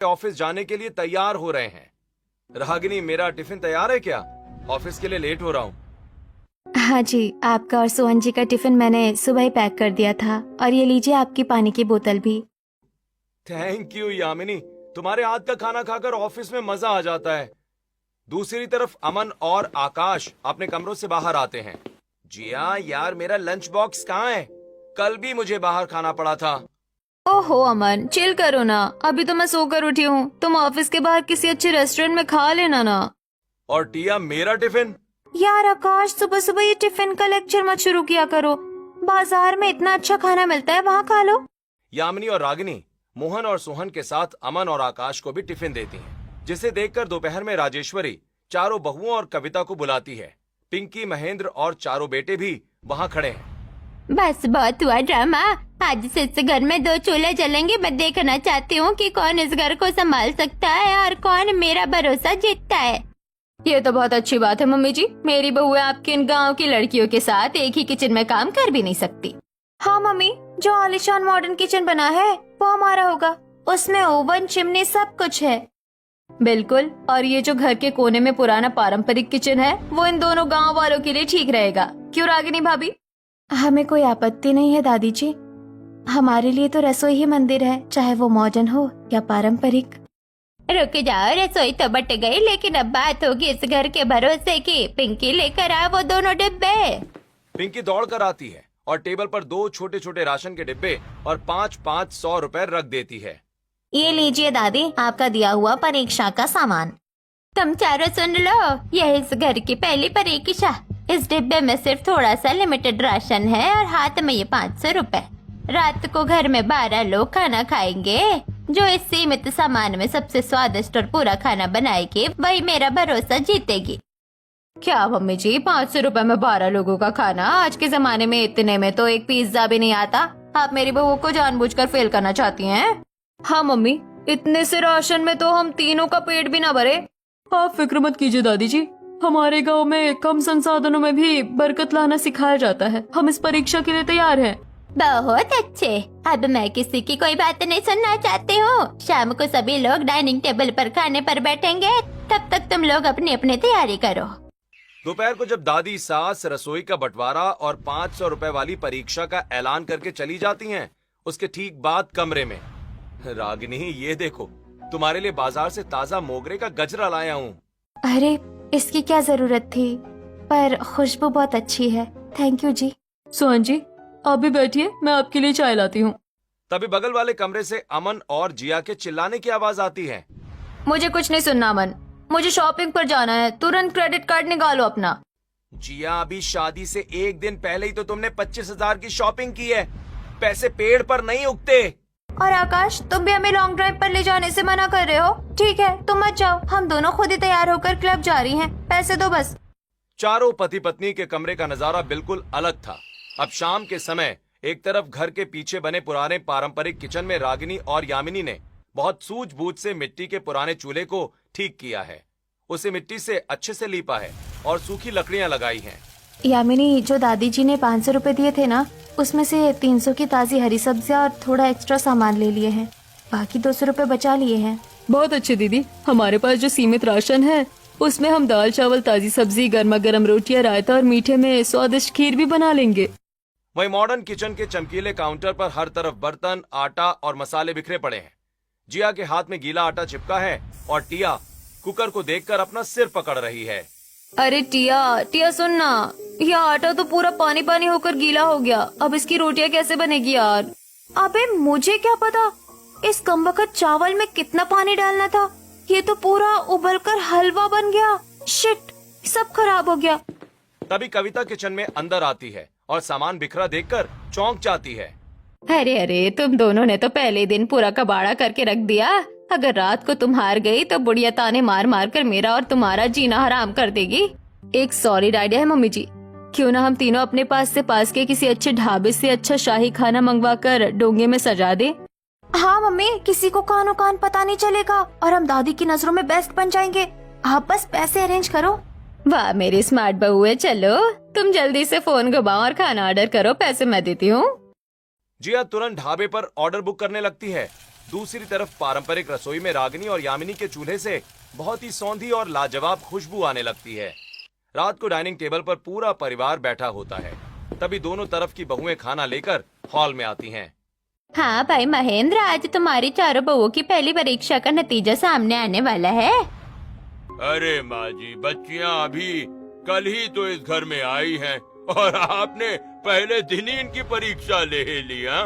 Office जाने के लिए तैयार हो रहे हैं। रागिनी, मेरा टिफिन तैयार है क्या? ऑफिस के लिए लेट हो रहा हूँ। हाँ जी, आपका और सोहन जी का टिफिन मैंने सुबह ही पैक कर दिया था। और ये लीजिए आपकी पानी की बोतल भी। थैंक यू यामिनी, तुम्हारे हाथ का खाना खाकर ऑफिस में मजा आ जाता है। दूसरी तरफ अमन और आकाश अपने कमरों से बाहर आते हैं। जिया यार, मेरा लंच बॉक्स कहाँ है? कल भी मुझे बाहर खाना पड़ा था। ओहो अमन, चिल करो ना। अभी तो मैं सोकर उठी हूँ। तुम ऑफिस के बाहर किसी अच्छे रेस्टोरेंट में खा लेना ना। और टिया, मेरा टिफिन? यार आकाश, सुबह सुबह ये टिफिन का लेक्चर मत शुरू किया करो। बाजार में इतना अच्छा खाना मिलता है, वहाँ खा लो। यामिनी और रागिनी मोहन और सोहन के साथ अमन और आकाश को भी टिफिन देती हैं, जिसे देखकर दोपहर में राजेश्वरी चारों बहुओं और कविता को बुलाती है। पिंकी, महेंद्र और चारों बेटे भी वहाँ खड़े हैं। बस बहुत हुआ ड्रामा। आज से इस घर में 2 चूल्हे जलेंगे। मैं देखना चाहती हूँ कि कौन इस घर को संभाल सकता है और कौन मेरा भरोसा जीतता है। ये तो बहुत अच्छी बात है मम्मी जी। मेरी बहू आपके इन गांव की लड़कियों के साथ एक ही किचन में काम कर भी नहीं सकती। हाँ मम्मी, जो आलीशान मॉडर्न किचन बना है वो हमारा होगा। उसमें ओवन, चिमनी सब कुछ है। बिल्कुल। और ये जो घर के कोने में पुराना पारंपरिक किचन है वो इन दोनों गांव वालों के लिए ठीक रहेगा। क्यों रागिनी भाभी? हमें कोई आपत्ति नहीं है दादी जी। हमारे लिए तो रसोई ही मंदिर है, चाहे वो मॉडर्न हो या पारंपरिक। रुक जाओ, रसोई तो बट गई, लेकिन अब बात होगी इस घर के भरोसे की। पिंकी लेकर आ वो दोनों डिब्बे। पिंकी दौड़ कर आती है और टेबल पर 2 छोटे छोटे राशन के डिब्बे और 5-5 रुपए रख देती है। ये लीजिए दादी, आपका दिया हुआ परीक्षा का सामान। तुम चारों सुन लो, यह इस घर की पहली परीक्षा। इस डिब्बे में सिर्फ थोड़ा सा लिमिटेड राशन है और हाथ में ये 500 रुपए। रात को घर में 12 लोग खाना खाएंगे। जो इस सीमित सामान में सबसे स्वादिष्ट और पूरा खाना बनाएगी वही मेरा भरोसा जीतेगी। क्या मम्मी जी, 500 रुपए में 12 लोगों का खाना? आज के जमाने में इतने में तो एक पिज्जा भी नहीं आता। आप मेरी बहू को जानबूझकर फेल करना चाहती हैं? हाँ मम्मी, इतने से राशन में तो हम तीनों का पेट भी ना भरे। आप फिक्र मत कीजिए दादी जी। हमारे गांव में कम संसाधनों में भी बरकत लाना सिखाया जाता है। हम इस परीक्षा के लिए तैयार हैं। बहुत अच्छे। अब मैं किसी की कोई बात नहीं सुनना चाहती हूँ। शाम को सभी लोग डाइनिंग टेबल पर खाने पर बैठेंगे। तब तक तुम लोग अपनी अपनी तैयारी करो। दोपहर को जब दादी सास रसोई का बंटवारा और 500 रुपए वाली परीक्षा का ऐलान करके चली जाती हैं, उसके ठीक बाद कमरे में, रागिनी ये देखो, तुम्हारे लिए बाजार से ताजा मोगरे का गजरा लाया हूँ। अरे इसकी क्या जरूरत थी, पर खुशबू बहुत अच्छी है। थैंक यू जी। सोहन जी आप भी बैठिए, मैं आपके लिए चाय लाती हूँ। तभी बगल वाले कमरे से अमन और जिया के चिल्लाने की आवाज आती है। मुझे कुछ नहीं सुनना अमन, मुझे शॉपिंग पर जाना है। तुरंत क्रेडिट कार्ड निकालो अपना। जिया, अभी शादी से एक दिन पहले ही तो तुमने 25,000 की शॉपिंग की है। पैसे पेड़ पर नहीं उगते। और आकाश, तुम भी हमें लॉन्ग ड्राइव पर ले जाने से मना कर रहे हो। ठीक है तुम मत जाओ, हम दोनों खुद ही तैयार होकर क्लब जा रही हैं। पैसे दो बस। चारों पति पत्नी के कमरे का नजारा बिल्कुल अलग था। अब शाम के समय एक तरफ घर के पीछे बने पुराने पारंपरिक किचन में रागिनी और यामिनी ने बहुत सूझबूझ से मिट्टी के पुराने चूल्हे को ठीक किया है। उसे मिट्टी से अच्छे से लीपा है और सूखी लकड़ियां लगाई हैं। यामिनी, जो दादी जी ने 500 रुपए दिए थे ना, उसमें से 300 की ताजी हरी सब्जियां और थोड़ा एक्स्ट्रा सामान ले लिए हैं। बाकी 200 रुपए बचा लिए हैं। बहुत अच्छे दीदी। हमारे पास जो सीमित राशन है उसमें हम दाल चावल, ताजी सब्जी, गर्मा गर्म रोटियां, रायता और मीठे में स्वादिष्ट खीर भी बना लेंगे। वहीं मॉडर्न किचन के चमकीले काउंटर पर हर तरफ बर्तन, आटा और मसाले बिखरे पड़े हैं। जिया के हाथ में गीला आटा चिपका है और टिया कुकर को देखकर अपना सिर पकड़ रही है। अरे टिया सुन ना, यह आटा तो पूरा पानी पानी होकर गीला हो गया। अब इसकी रोटियां कैसे बनेगी यार? अबे मुझे क्या पता इस कमबख्त चावल में कितना पानी डालना था। ये तो पूरा उबलकर हलवा बन गया। शिट, सब खराब हो गया। तभी कविता किचन में अंदर आती है और सामान बिखरा देखकर चौंक जाती है। अरे तुम दोनों ने तो पहले दिन पूरा कबाड़ा करके रख दिया। अगर रात को तुम हार गई तो बुढ़िया ताने मार मार कर मेरा और तुम्हारा जीना हराम कर देगी। एक सॉलिड आइडिया है मम्मी जी। क्यों ना हम तीनों अपने पास के किसी अच्छे ढाबे से अच्छा शाही खाना मंगवा कर डोंगे में सजा दे। हाँ मम्मी, किसी को कानो कान पता नहीं चलेगा और हम दादी की नजरों में बेस्ट बन जाएंगे। आप बस पैसे अरेंज करो। वाह मेरी स्मार्ट बहू है। चलो तुम जल्दी से फोन घुमाओ और खाना ऑर्डर करो, पैसे मैं देती हूँ। जिया तुरंत ढाबे पर ऑर्डर बुक करने लगती है। दूसरी तरफ पारंपरिक रसोई में रागिनी और यामिनी के चूल्हे से बहुत ही सौंधी और लाजवाब खुशबू आने लगती है। रात को डाइनिंग टेबल पर पूरा परिवार बैठा होता है। तभी दोनों तरफ की बहुएं खाना लेकर हॉल में आती हैं। हाँ भाई महेंद्र, आज तुम्हारी चारों बहुओं की पहली परीक्षा का नतीजा सामने आने वाला है। अरे माँ जी, बच्चियाँ अभी कल ही तो इस घर में आई हैं और आपने पहले दिन ही इनकी परीक्षा ले लिया।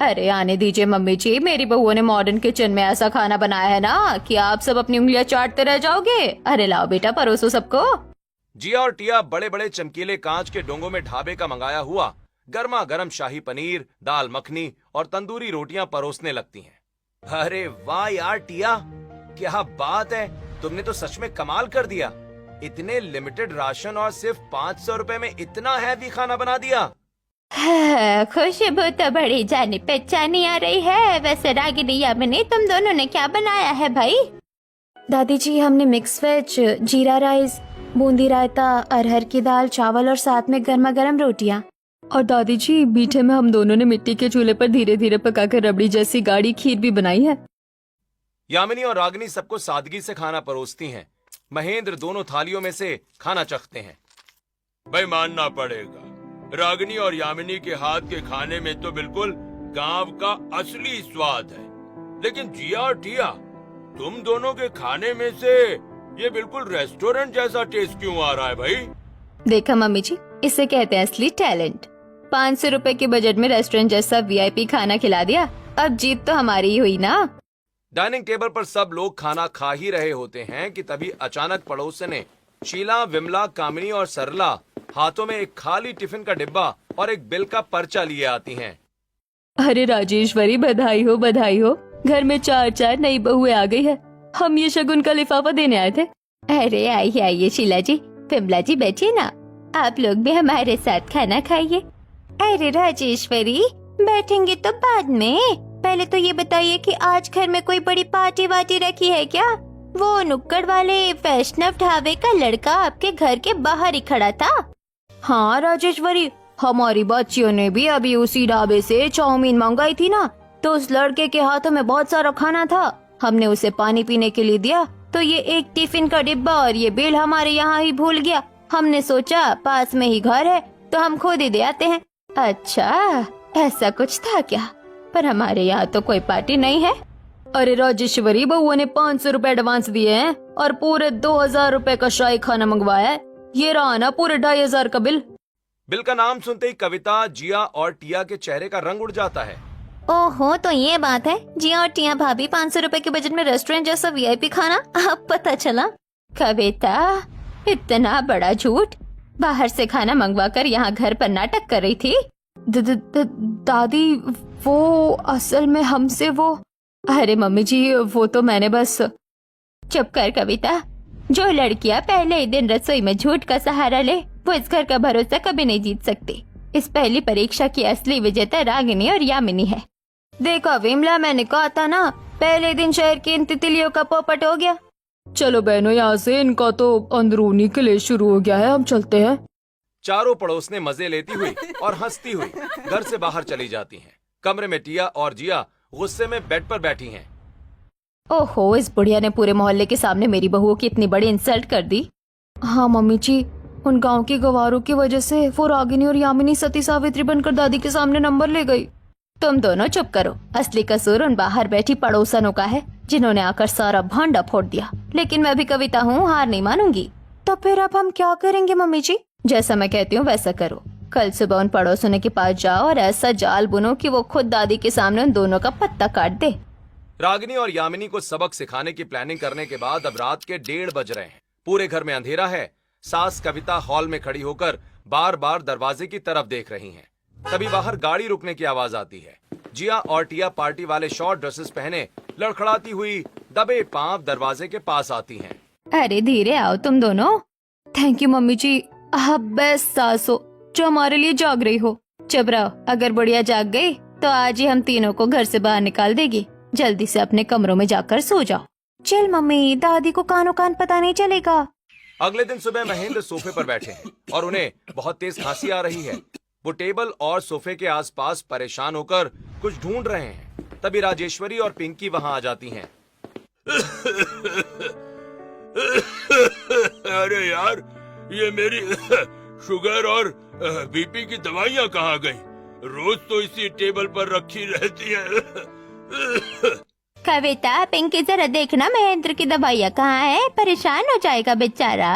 अरे आने दीजिए मम्मी जी, मेरी बहुओं ने मॉडर्न किचन में ऐसा खाना बनाया है ना कि आप सब अपनी उंगलियां चाटते रह जाओगे। अरे लाओ बेटा, परोसो सबको। जिया और टिया बड़े बड़े चमकीले कांच के डोंगों में ढाबे का मंगाया हुआ गर्मा गर्म शाही पनीर, दाल मखनी और तंदूरी रोटियां परोसने लगती हैं। अरे वाह यार टिया, क्या बात है, तुमने तो सच में कमाल कर दिया। इतने लिमिटेड राशन और सिर्फ 500 रुपए में इतना हैवी खाना बना दिया। हाँ, खुशबू तो बड़ी जानी पहचानी आ रही है। वैसे रागिनी यामिनी, तुम दोनों ने क्या बनाया है भाई? दादी जी, हमने मिक्स वेज, जीरा राइस, बूंदी रायता, अरहर की दाल, चावल और साथ में गर्मा गर्म रोटियां। और दादी जी, मीठे में हम दोनों ने मिट्टी के चूल्हे पर धीरे धीरे पकाकर रबड़ी जैसी गाढ़ी खीर भी बनाई है। यामिनी और रागिनी सबको सादगी से खाना परोसती हैं। महेंद्र दोनों थालियों में से खाना चखते हैं। भाई मानना पड़ेगा, रागिनी और यामिनी के हाथ के खाने में तो बिल्कुल गांव का असली स्वाद है। लेकिन जिया और टिया, तुम दोनों के खाने में से ये बिल्कुल रेस्टोरेंट जैसा टेस्ट क्यों आ रहा है भाई? देखा मम्मी जी, इसे कहते हैं असली टैलेंट। 500 रुपए के बजट में रेस्टोरेंट जैसा वीआईपी खाना खिला दिया। अब जीत तो हमारी ही हुई ना। डाइनिंग टेबल पर सब लोग खाना खा ही रहे होते हैं कि तभी अचानक पड़ोसन ने शीला, विमला, कामिनी और सरला हाथों में एक खाली टिफिन का डिब्बा और एक बिल का पर्चा लिए आती हैं। अरे राजेश्वरी, बधाई हो बधाई हो, घर में 4 नई बहुएं आ गई है। हम ये शगुन का लिफाफा देने आए थे। अरे आइए आइए शीला जी, विमला जी बैठिए ना, आप लोग भी हमारे साथ खाना खाइए। अरे राजेश्वरी, बैठेंगे तो बाद में, पहले तो ये बताइए कि आज घर में कोई बड़ी पार्टी वार्टी रखी है क्या? वो नुक्कड़ वाले वैष्णव ढाबे का लड़का आपके घर के बाहर ही खड़ा था। हाँ राजेश्वरी, हमारी बच्चियों ने भी अभी उसी ढाबे से चाउमीन मंगाई थी ना, तो उस लड़के के हाथों में बहुत सारा खाना था। हमने उसे पानी पीने के लिए दिया तो ये एक टिफिन का डिब्बा और ये बिल हमारे यहाँ ही भूल गया। हमने सोचा पास में ही घर है तो हम खुद ही दे आते हैं। अच्छा, ऐसा कुछ था क्या? पर हमारे यहाँ तो कोई पार्टी नहीं है। अरे राजेश्वरी, बहुओं ने 500 रुपए एडवांस दिए हैं और पूरे 2000 रुपए का शाही खाना मंगवाया है। ये रहा ना पूरे 2500 का बिल। बिल का नाम सुनते ही कविता, जिया और टिया के चेहरे का रंग उड़ जाता है। ओहो, तो ये बात है। जिया और टिया भाभी 500 रुपए के बजट में रेस्टोरेंट जैसा वीआईपी खाना, अब पता चला। कविता, इतना बड़ा झूठ! बाहर से खाना मंगवा कर यहाँ घर पर नाटक कर रही थी। दादी, वो असल में हमसे वो। अरे मम्मी जी, वो तो मैंने बस। चुप कर कविता, जो लड़कियाँ पहले ही दिन रसोई में झूठ का सहारा ले, वो इस घर का भरोसा कभी नहीं जीत सकती। इस पहली परीक्षा की असली विजेता रागिनी और यामिनी है। देखा विमला, मैंने कहा था ना, पहले दिन शहर की इन तितलियों का पोपट हो गया। चलो बहनों, यहाँ से इनका तो अंदरूनी क्लेश शुरू हो गया है, हम चलते हैं। चारों पड़ोसने मजे लेती हुई और हंसती हुई घर से बाहर चली जाती हैं। कमरे में टिया और जिया गुस्से में बेड पर बैठी हैं। ओहो, इस बुढ़िया ने पूरे मोहल्ले के सामने मेरी बहुओं की इतनी बड़ी इंसल्ट कर दी। हाँ मम्मी जी, उन गांव की गवारों की वजह से वो रागिनी और यामिनी सती सावित्री बनकर दादी के सामने नंबर ले गई। तुम दोनों चुप करो। असली कसूर उन बाहर बैठी पड़ोसनों का है, जिन्होंने आकर सारा भांडा फोड़ दिया। लेकिन मैं भी कविता हूँ, हार नहीं मानूंगी। तो फिर अब हम क्या करेंगे मम्मी जी? जैसा मैं कहती हूँ वैसा करो। कल सुबह उन पड़ोसनों के पास जाओ और ऐसा जाल बुनो कि वो खुद दादी के सामने उन दोनों का पत्ता काट दे। रागिनी और यामिनी को सबक सिखाने की प्लानिंग करने के बाद अब रात के 1:30 बज रहे हैं। पूरे घर में अंधेरा है। सास कविता हॉल में खड़ी होकर बार बार दरवाजे की तरफ देख रही हैं। तभी बाहर गाड़ी रुकने की आवाज आती है। जिया और टिया पार्टी वाले शॉर्ट ड्रेसेस पहने लड़खड़ाती हुई दबे पांव दरवाजे के पास आती हैं। अरे धीरे आओ तुम दोनों। थैंक यू मम्मी जी, आप बेस्ट सास हो जो हमारे लिए जाग रही हो। चुप रहो, अगर बुढ़िया जाग गई तो आज ही हम तीनों को घर से बाहर निकाल देगी। जल्दी से अपने कमरों में जाकर सो जाओ। चल मम्मी, दादी को कानो कान पता नहीं चलेगा। अगले दिन सुबह महेंद्र सोफे पर बैठे हैं और उन्हें बहुत तेज खांसी आ रही है। वो टेबल और सोफे के आसपास परेशान होकर कुछ ढूंढ रहे हैं। तभी राजेश्वरी और पिंकी वहां आ जाती हैं। अरे यार, ये मेरी शुगर और बीपी की दवाइयाँ कहाँ गई? रोज तो इसी टेबल पर रखी रहती है। कविता, पिंकी जरा देखना महेंद्र की दवाइयाँ कहाँ है, परेशान हो जाएगा बेचारा।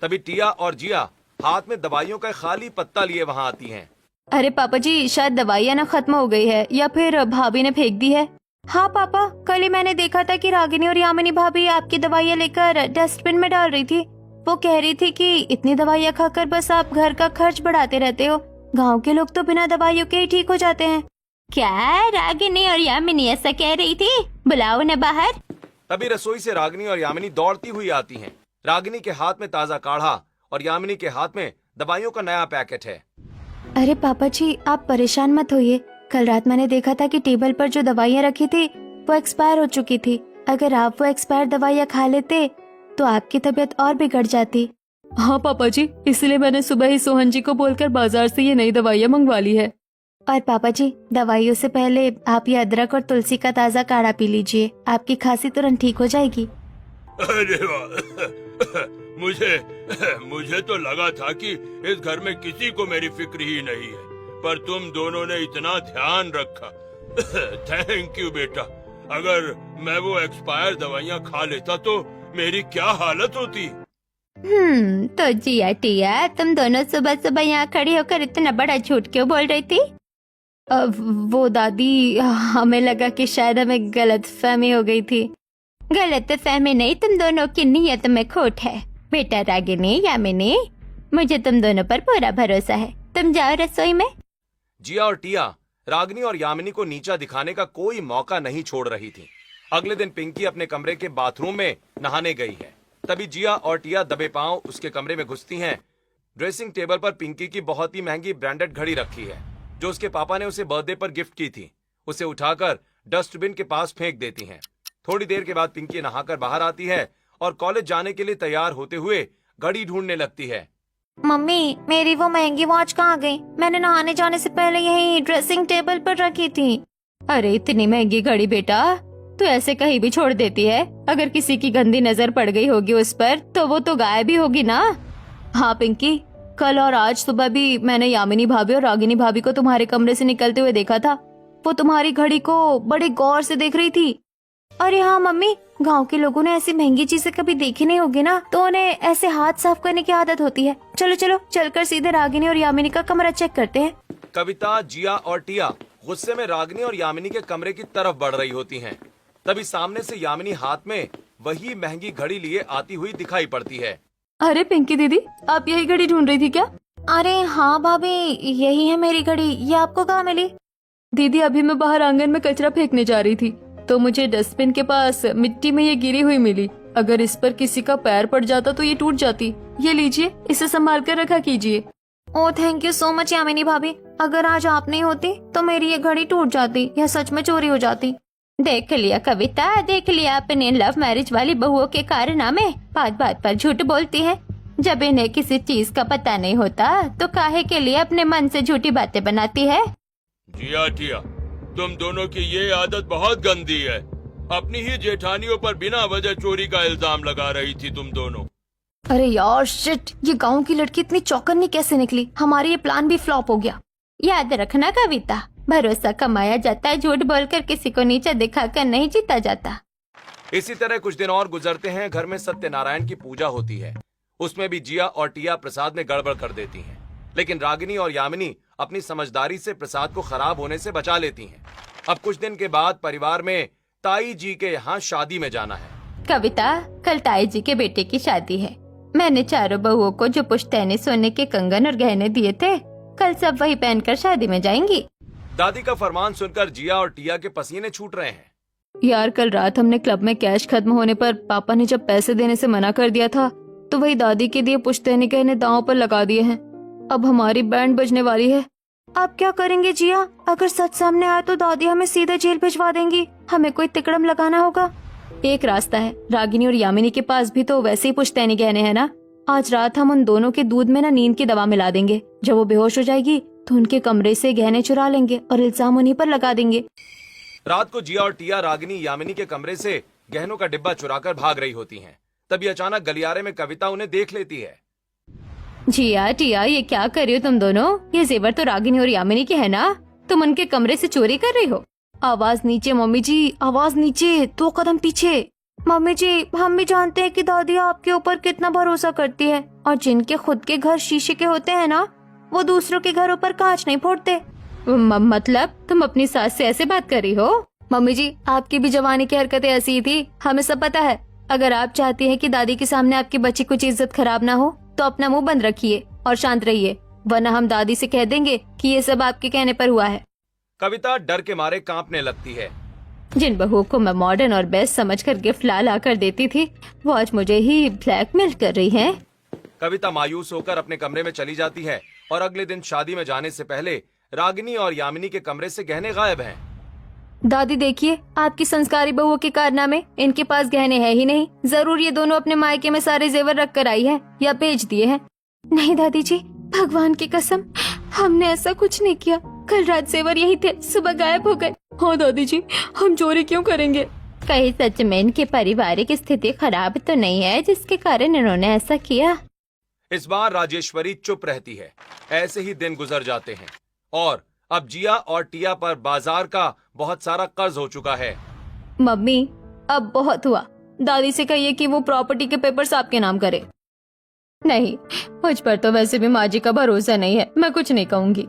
तभी टिया और जिया हाथ में दवाइयों का खाली पत्ता लिए वहां आती हैं। अरे पापा जी, शायद दवाइयाँ ना खत्म हो गई है या फिर भाभी ने फेंक दी है। हाँ पापा, कल ही मैंने देखा था कि रागिनी और यामिनी भाभी आपकी दवाइयाँ लेकर डस्टबिन में डाल रही थी। वो कह रही थी कि इतनी दवाइयाँ खाकर बस आप घर का खर्च बढ़ाते रहते हो, गांव के लोग तो बिना दवाइयों के ही ठीक हो जाते हैं। क्या रागिनी और यामिनी ऐसा कह रही थी? बुलाओ उन्हें बाहर। तभी रसोई से रागिनी और यामिनी दौड़ती हुई आती हैं। रागिनी के हाथ में ताजा काढ़ा और यामिनी के हाथ में दवाइयों का नया पैकेट है। अरे पापा जी, आप परेशान मत होइए। कल रात मैंने देखा था कि टेबल पर जो दवाइयाँ रखी थी वो एक्सपायर हो चुकी थी। अगर आप वो एक्सपायर दवाइयाँ खा लेते तो आपकी तबीयत और बिगड़ जाती। हाँ पापा जी, इसलिए मैंने सुबह ही सोहन जी को बोलकर बाजार से ये नई दवाइयाँ मंगवा ली है। और पापा जी, दवाइयों से पहले आप ये अदरक और तुलसी का ताज़ा काढ़ा पी लीजिए, आपकी खांसी तुरंत ठीक हो जाएगी। अरे वाह, मुझे तो लगा था कि इस घर में किसी को मेरी फिक्र ही नहीं है, पर तुम दोनों ने इतना ध्यान रखा। थैंक यू बेटा। अगर मैं वो एक्सपायर दवाइयाँ खा लेता तो मेरी क्या हालत होती। तो जिया टिया, तुम दोनों सुबह सुबह यहाँ खड़ी होकर इतना बड़ा झूठ क्यों बोल रही थी? वो दादी, हमें लगा कि शायद हमें गलत फहमी हो गई थी। गलत फहमी नहीं, तुम दोनों की नीयत में खोट है। बेटा रागिनी, यामिनी, मुझे तुम दोनों पर पूरा भरोसा है। तुम जाओ रसोई में। जिया और टिया रागिनी और यामिनी को नीचा दिखाने का कोई मौका नहीं छोड़ रही थी। अगले दिन पिंकी अपने कमरे के बाथरूम में नहाने गई है। तभी जिया और टिया दबे पांव उसके कमरे में घुसती हैं। ड्रेसिंग टेबल पर पिंकी की बहुत ही महंगी ब्रांडेड घड़ी रखी है जो उसके पापा ने उसे बर्थडे पर गिफ्ट की थी। उसे उठाकर डस्टबिन के पास फेंक देती हैं। थोड़ी देर के बाद पिंकी नहाकर बाहर आती है और कॉलेज जाने के लिए तैयार होते हुए घड़ी ढूंढने लगती है। मम्मी, मेरी वो महंगी वॉच कहाँ गई? मैंने नहाने जाने से पहले यही ड्रेसिंग टेबल पर रखी थी। अरे इतनी महंगी घड़ी बेटा, तू ऐसे कहीं भी छोड़ देती है? अगर किसी की गंदी नजर पड़ गई होगी उस पर तो वो तो गायब ही होगी ना। हाँ पिंकी, कल और आज सुबह भी मैंने यामिनी भाभी और रागिनी भाभी को तुम्हारे कमरे से निकलते हुए देखा था। वो तुम्हारी घड़ी को बड़े गौर से देख रही थी। अरे हाँ मम्मी, गांव के लोगों ने ऐसी महंगी चीजें कभी देखी नहीं होगी ना, तो उन्हें ऐसे हाथ साफ करने की आदत होती है। चलो चलो, चलकर सीधे रागिनी और यामिनी का कमरा चेक करते हैं। कविता, जिया और टिया गुस्से में रागिनी और यामिनी के कमरे की तरफ बढ़ रही होती हैं। तभी सामने से यामिनी हाथ में वही महंगी घड़ी लिए आती हुई दिखाई पड़ती है। अरे पिंकी दीदी, आप यही घड़ी ढूंढ रही थी क्या? अरे हाँ भाभी, यही है मेरी घड़ी। ये आपको कहाँ मिली? दीदी, अभी मैं बाहर आंगन में कचरा फेंकने जा रही थी तो मुझे डस्टबिन के पास मिट्टी में ये गिरी हुई मिली। अगर इस पर किसी का पैर पड़ जाता तो ये टूट जाती। ये लीजिए, इसे संभाल कर रखा कीजिए। Oh thank you so much Yamini भाभी। अगर आज आप नहीं होती तो मेरी ये घड़ी टूट जाती या सच में चोरी हो जाती। देख लिया कविता, देख लिया अपने लव मैरिज वाली बहुओं के कारनामे। बात बात पर झूठ बोलती है। जब इन्हें किसी चीज का पता नहीं होता तो काहे के लिए अपने मन से झूठी बातें बनाती है। जिया टिया, तुम दोनों की ये आदत बहुत गंदी है। अपनी ही जेठानियों पर बिना वजह चोरी का इल्जाम लगा रही थी तुम दोनों। अरे यार शिट, ये गांव की लड़की इतनी चौकन्नी कैसे निकली? हमारी ये प्लान भी फ्लॉप हो गया। याद रखना कविता, भरोसा कमाया जाता है, झूठ बोलकर किसी को नीचा दिखाकर नहीं जीता जाता। इसी तरह कुछ दिन और गुजरते हैं। घर में सत्यनारायण की पूजा होती है। उसमें भी जिया और टिया प्रसाद में गड़बड़ कर देती हैं। लेकिन रागिनी और यामिनी अपनी समझदारी से प्रसाद को खराब होने से बचा लेती हैं। अब कुछ दिन के बाद परिवार में ताई जी के यहाँ शादी में जाना है। कविता, कल ताई जी के बेटे की शादी है। मैंने चारों बहुओं को जो पुश्तैनी सोने के कंगन और गहने दिए थे, कल सब वही पहनकर शादी में जाएंगी। दादी का फरमान सुनकर जिया और टिया के पसीने छूट रहे हैं। यार, कल रात हमने क्लब में कैश खत्म होने पर पापा ने जब पैसे देने से मना कर दिया था तो वही दादी के दिए पुश्तैनी गहने दांव पर लगा दिए हैं। अब हमारी बैंड बजने वाली है। अब क्या करेंगे जिया? अगर सच सामने आया तो दादी हमें सीधे जेल भिजवा देंगी। हमें कोई तिकड़म लगाना होगा। एक रास्ता है, रागिनी और यामिनी के पास भी तो वैसे ही पुश्तैनी गहने हैं ना। आज रात हम उन दोनों के दूध में ना नींद की दवा मिला देंगे। जब वो बेहोश हो जाएगी तो उनके कमरे से गहने चुरा लेंगे और इल्जाम उन्हीं पर लगा देंगे। रात को जिया और टिया रागिनी यामिनी के कमरे से गहनों का डिब्बा चुराकर भाग रही होती हैं। तभी अचानक गलियारे में कविता उन्हें देख लेती है। जिया टिया, ये क्या कर रही हो तुम दोनों? ये जेवर तो रागिनी और यामिनी के है ना? तुम उनके कमरे से चोरी कर रही हो? आवाज नीचे मम्मी जी, आवाज नीचे, 2 कदम पीछे। मम्मी जी, हम भी जानते हैं कि दादी आपके ऊपर कितना भरोसा करती है, और जिनके खुद के घर शीशे के होते हैं ना, वो दूसरों के घरों पर कांच नहीं फोड़ते। मतलब तुम अपनी सास से ऐसे बात कर रही हो? मम्मी जी, आपकी भी जवानी की हरकतें ऐसी ही थी, हमें सब पता है। अगर आप चाहती हैं कि दादी के सामने आपकी बच्ची कुछ इज्जत खराब ना हो, तो अपना मुंह बंद रखिए और शांत रहिए, वरना हम दादी से कह देंगे कि ये सब आपके कहने पर हुआ है। कविता डर के मारे कांपने लगती है। जिन बहुओं को मैं मॉडर्न और बेस्ट समझकर गिफ्ट ला कर देती थी, वो आज मुझे ही ब्लैकमेल कर रही है। कविता मायूस होकर अपने कमरे में चली जाती है और अगले दिन शादी में जाने से पहले रागिनी और यामिनी के कमरे से गहने गायब हैं। दादी देखिए, आपकी संस्कारी बहुओं के कारनामे, इनके पास गहने है ही नहीं। जरूर ये दोनों अपने मायके में सारे जेवर रख कर आई है या बेच दिए हैं। नहीं दादी जी, भगवान की कसम, हमने ऐसा कुछ नहीं किया। कल रात जेवर यही थे, सुबह गायब हो गए। हाँ दादी जी, हम चोरी क्यों करेंगे? कहीं सच में इनकी पारिवारिक स्थिति खराब तो नहीं है जिसके कारण इन्होंने ऐसा किया? इस बार राजेश्वरी चुप रहती है। ऐसे ही दिन गुजर जाते हैं और अब जिया और टिया पर बाजार का बहुत सारा कर्ज हो चुका है। मम्मी, अब बहुत हुआ। दादी से कहिए कि वो प्रॉपर्टी के पेपर्स आपके नाम करे। नहीं, मुझ पर तो वैसे भी माँ जी का भरोसा नहीं है, मैं कुछ नहीं कहूँगी।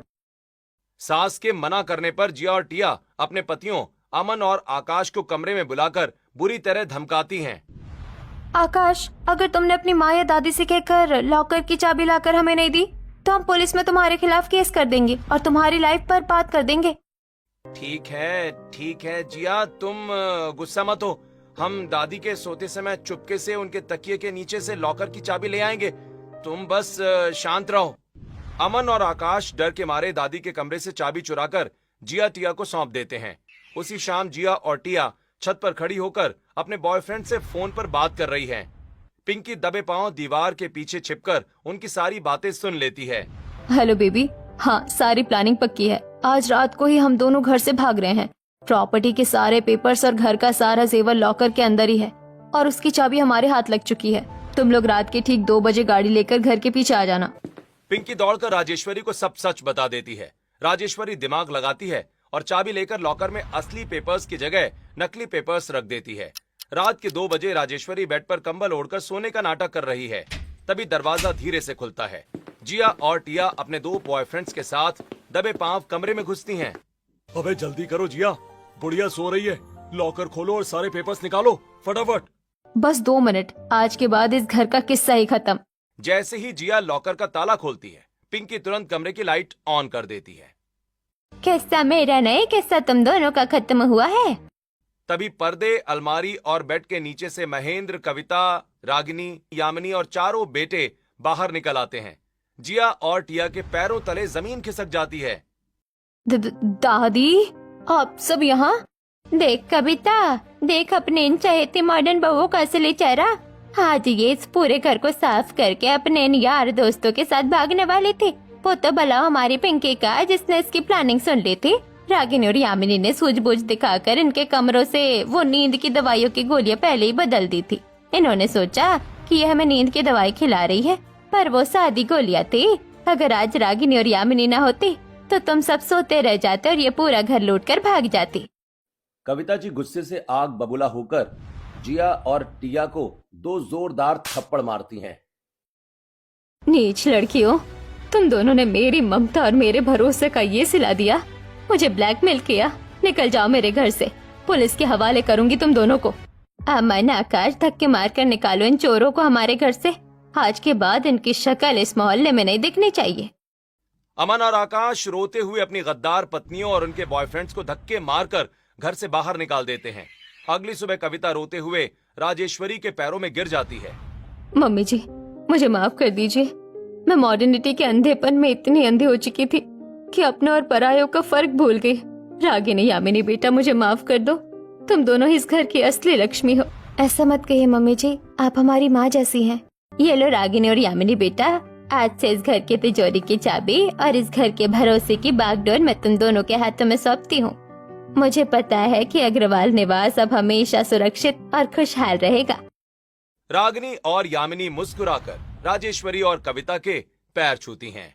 सास के मना करने पर जिया और टिया अपने पतियों अमन और आकाश को कमरे में बुलाकर बुरी तरह धमकाती हैं। आकाश, अगर तुमने अपनी माँ या दादी से कहकर लॉकर की चाबी लाकर हमें नहीं दी, तो हम पुलिस में तुम्हारे खिलाफ केस कर देंगे और तुम्हारी लाइफ पर बात कर देंगे। ठीक है जिया, तुम गुस्सा मत हो। हम दादी के सोते समय चुपके से उनके तकिए के नीचे से लॉकर की चाबी ले आएंगे। तुम बस शांत रहो। अमन और आकाश डर के मारे दादी के कमरे से चाबी चुराकर जिया टिया को सौंप देते हैं। उसी शाम जिया और टिया छत पर खड़ी होकर अपने बॉयफ्रेंड से फोन पर बात कर रही हैं। पिंकी दबे पांव दीवार के पीछे छिपकर उनकी सारी बातें सुन लेती है। हेलो बेबी, हाँ सारी प्लानिंग पक्की है। आज रात को ही हम दोनों घर से भाग रहे हैं। प्रॉपर्टी के सारे पेपर्स और घर का सारा जेवर लॉकर के अंदर ही है और उसकी चाबी हमारे हाथ लग चुकी है। तुम लोग रात के ठीक 2 बजे गाड़ी लेकर घर के पीछे आ जाना। पिंकी दौड़कर राजेश्वरी को सब सच बता देती है। राजेश्वरी दिमाग लगाती है और चाबी लेकर लॉकर में असली पेपर्स की जगह नकली पेपर्स रख देती है। रात के 2 बजे राजेश्वरी बेड पर कंबल ओढ़कर सोने का नाटक कर रही है। तभी दरवाजा धीरे से खुलता है। जिया और टिया अपने 2 बॉयफ्रेंड्स के साथ दबे पांव कमरे में घुसती हैं। अबे जल्दी करो जिया, बुढ़िया सो रही है। लॉकर खोलो और सारे पेपर्स निकालो फटाफट। बस 2 मिनट, आज के बाद इस घर का किस्सा ही खत्म। जैसे ही जिया लॉकर का ताला खोलती है, पिंकी तुरंत कमरे की लाइट ऑन कर देती है। किस्सा मेरा नहीं, किस्सा तुम दोनों का खत्म हुआ है। तभी पर्दे, अलमारी और बेड के नीचे से महेंद्र, कविता, रागिनी, यामिनी और चारों बेटे बाहर निकल आते हैं। जिया और टिया के पैरों तले जमीन खिसक जाती है। दादी, आप सब यहाँ? देख कविता, देख अपने इन चहेती मॉडर्न बहुओं का असली चेहरा। आज ये इस पूरे घर को साफ करके अपने इन यार दोस्तों के साथ भागने वाले थे। वो तो भला हमारी पिंकी का, जिसने इसकी प्लानिंग सुन ली थी। रागिनी और यामिनी ने सूझबूझ दिखाकर इनके कमरों से वो नींद की दवाइयों की गोलियां पहले ही बदल दी थी। इन्होंने सोचा कि ये हमें नींद की दवाई खिला रही है, पर वो सादी गोलियां थी। अगर आज रागिनी और यामिनी न होती तो तुम सब सोते रह जाते और ये पूरा घर लूट कर भाग जाती। कविता जी गुस्से से आग बबूला होकर जिया और टिया को 2 जोरदार थप्पड़ मारती हैं। नीच लड़कियों, तुम दोनों ने मेरी ममता और मेरे भरोसे का ये सिला दिया, मुझे ब्लैकमेल किया। निकल जाओ मेरे घर से, पुलिस के हवाले करूंगी तुम दोनों को। अमन, आकाश, धक्के मारकर निकालो इन चोरों को हमारे घर से। आज के बाद इनकी शक्ल इस मोहल्ले में नहीं दिखनी चाहिए। अमन और आकाश रोते हुए अपनी गद्दार पत्नियों और उनके बॉयफ्रेंड्स को धक्के मारकर घर से बाहर निकाल देते हैं। अगली सुबह कविता रोते हुए राजेश्वरी के पैरों में गिर जाती है। मम्मी जी, मुझे माफ कर दीजिए। मैं मॉडर्निटी के अंधेपन में इतनी अंधी हो चुकी थी कि अपने और परायों का फर्क भूल गई। रागिनी, यामिनी बेटा, मुझे माफ कर दो। तुम दोनों इस घर की असली लक्ष्मी हो। ऐसा मत कहिए मम्मी जी, आप हमारी माँ जैसी हैं। ये लो रागिनी और यामिनी बेटा, आज से इस घर की तिजोरी की चाबी और इस घर के भरोसे की बागडोर मैं तुम दोनों के हाथों में सौंपती हूँ। मुझे पता है कि अग्रवाल निवास अब हमेशा सुरक्षित और खुशहाल रहेगा। रागिनी और यामिनी मुस्कुराकर राजेश्वरी और कविता के पैर छूती हैं।